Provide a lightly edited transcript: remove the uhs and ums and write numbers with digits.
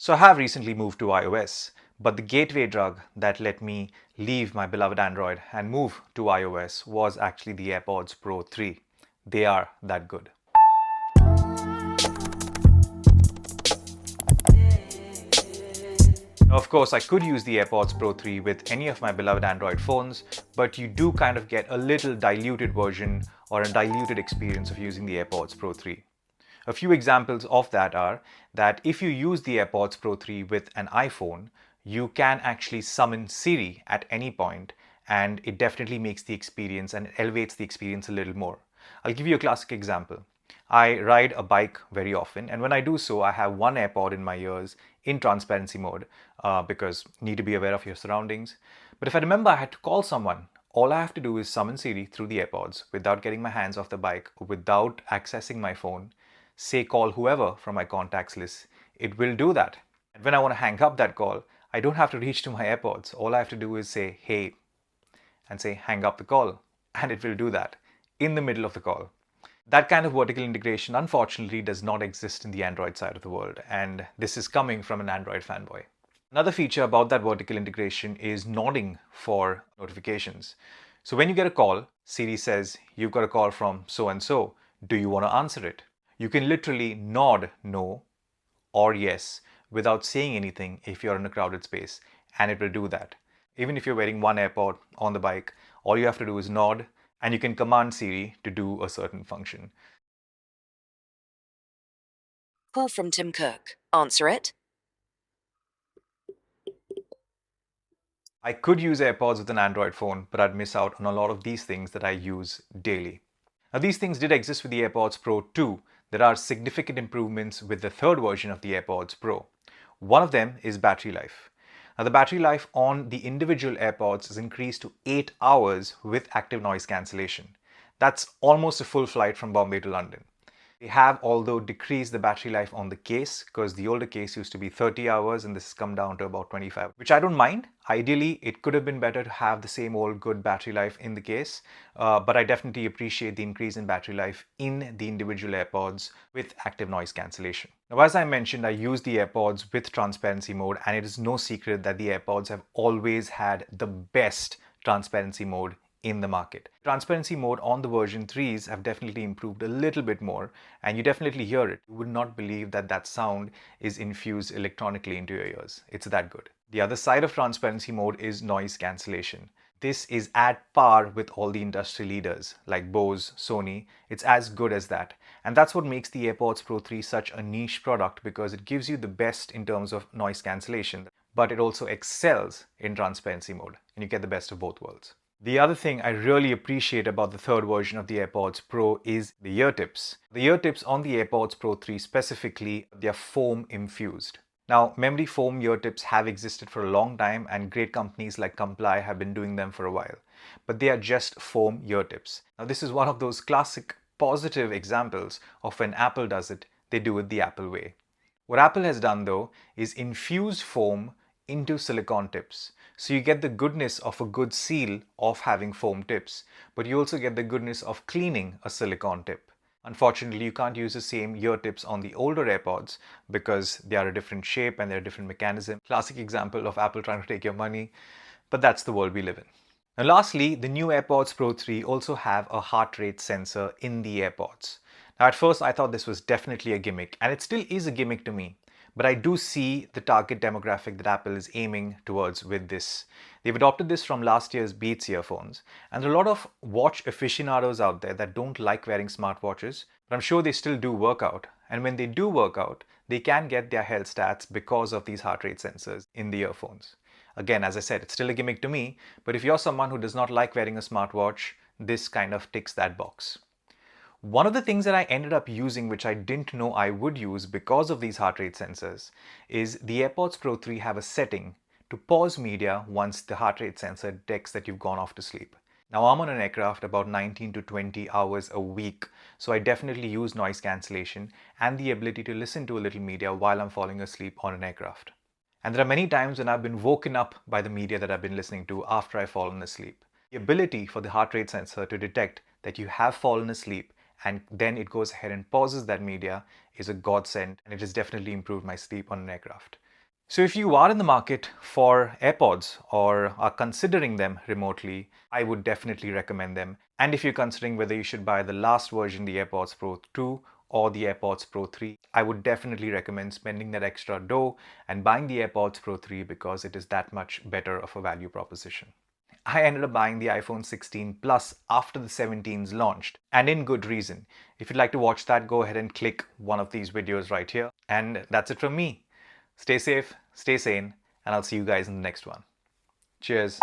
So I have recently moved to iOS, but the gateway drug that let me leave my beloved Android and move to iOS was actually the AirPods Pro 3. They are that good. Now, of course, I could use the AirPods Pro 3 with any of my beloved Android phones, but you do kind of get a little diluted version or a diluted experience of using the AirPods Pro 3. A few examples of that are that if you use the AirPods Pro 3 with an iPhone, you can actually summon Siri at any point, and it definitely makes the experience and elevates the experience a little more. I'll give you a classic example. I ride a bike very often, and when I do so, I have one AirPod in my ears in transparency mode because you need to be aware of your surroundings. But if I remember I had to call someone, all I have to do is summon Siri through the AirPods without getting my hands off the bike, without accessing my phone, say call whoever from my contacts list, it will do that. And when I want to hang up that call, I don't have to reach to my AirPods. All I have to do is say, hey, and say, hang up the call. And it will do that in the middle of the call. That kind of vertical integration, unfortunately, does not exist in the Android side of the world. And this is coming from an Android fanboy. Another feature about that vertical integration is nodding for notifications. So when you get a call, Siri says, you've got a call from so and so. Do you want to answer it? You can literally nod no or yes without saying anything if you're in a crowded space, and it will do that. Even if you're wearing one AirPod on the bike, all you have to do is nod, and you can command Siri to do a certain function. Call from Tim Cook. Answer it. I could use AirPods with an Android phone, but I'd miss out on a lot of these things that I use daily. Now, these things did exist with the AirPods Pro 2. There are significant improvements with the third version of the AirPods Pro. One of them is battery life. Now, the battery life on the individual AirPods is increased to 8 hours with active noise cancellation. That's almost a full flight from Bombay to London. They have, although, decreased the battery life on the case because the older case used to be 30 hours and this has come down to about 25, which I don't mind. Ideally, it could have been better to have the same old good battery life in the case, but I definitely appreciate the increase in battery life in the individual AirPods with active noise cancellation. Now, as I mentioned, I use the AirPods with transparency mode, and it is no secret that the AirPods have always had the best transparency mode in the market. Transparency mode on the version 3s have definitely improved a little bit more, and you definitely hear it. You would not believe that that sound is infused electronically into your ears. It's that good. The other side of transparency mode is noise cancellation. This is at par with all the industry leaders like Bose, Sony. It's as good as that. And that's what makes the AirPods Pro 3 such a niche product, because it gives you the best in terms of noise cancellation, but it also excels in transparency mode, and you get the best of both worlds. The other thing I really appreciate about the third version of the AirPods Pro is the ear tips. The ear tips on the AirPods Pro 3 specifically, they're foam infused. Now, memory foam ear tips have existed for a long time, and great companies like Comply have been doing them for a while. But they are just foam ear tips. Now, this is one of those classic positive examples of when Apple does it, they do it the Apple way. What Apple has done though is infuse foam into silicone tips. So you get the goodness of a good seal of having foam tips, but you also get the goodness of cleaning a silicone tip. Unfortunately, you can't use the same ear tips on the older AirPods because they are a different shape and they're a different mechanism. Classic example of Apple trying to take your money, but that's the world we live in. And lastly, the new AirPods Pro 3 also have a heart rate sensor in the AirPods. Now, at first I thought this was definitely a gimmick, and it still is a gimmick to me. But I do see the target demographic that Apple is aiming towards with this. They've adopted this from last year's Beats earphones, and there are a lot of watch aficionados out there that don't like wearing smartwatches, but I'm sure they still do work out. And when they do work out, they can get their health stats because of these heart rate sensors in the earphones. Again, as I said, it's still a gimmick to me, but if you're someone who does not like wearing a smartwatch, this kind of ticks that box. One of the things that I ended up using, which I didn't know I would use because of these heart rate sensors, is the AirPods Pro 3 have a setting to pause media once the heart rate sensor detects that you've gone off to sleep. Now, I'm on an aircraft about 19 to 20 hours a week, so I definitely use noise cancellation and the ability to listen to a little media while I'm falling asleep on an aircraft. And there are many times when I've been woken up by the media that I've been listening to after I've fallen asleep. The ability for the heart rate sensor to detect that you have fallen asleep and then it goes ahead and pauses that media is a godsend, and it has definitely improved my sleep on an aircraft. So if you are in the market for AirPods or are considering them remotely, I would definitely recommend them. And if you're considering whether you should buy the last version, the AirPods Pro 2 or the AirPods Pro 3, I would definitely recommend spending that extra dough and buying the AirPods Pro 3 because it is that much better of a value proposition. I ended up buying the iPhone 16 Plus after the 17s launched, and in good reason. If you'd like to watch that, go ahead and click one of these videos right here. And that's it from me. Stay safe, stay sane, and I'll see you guys in the next one. Cheers.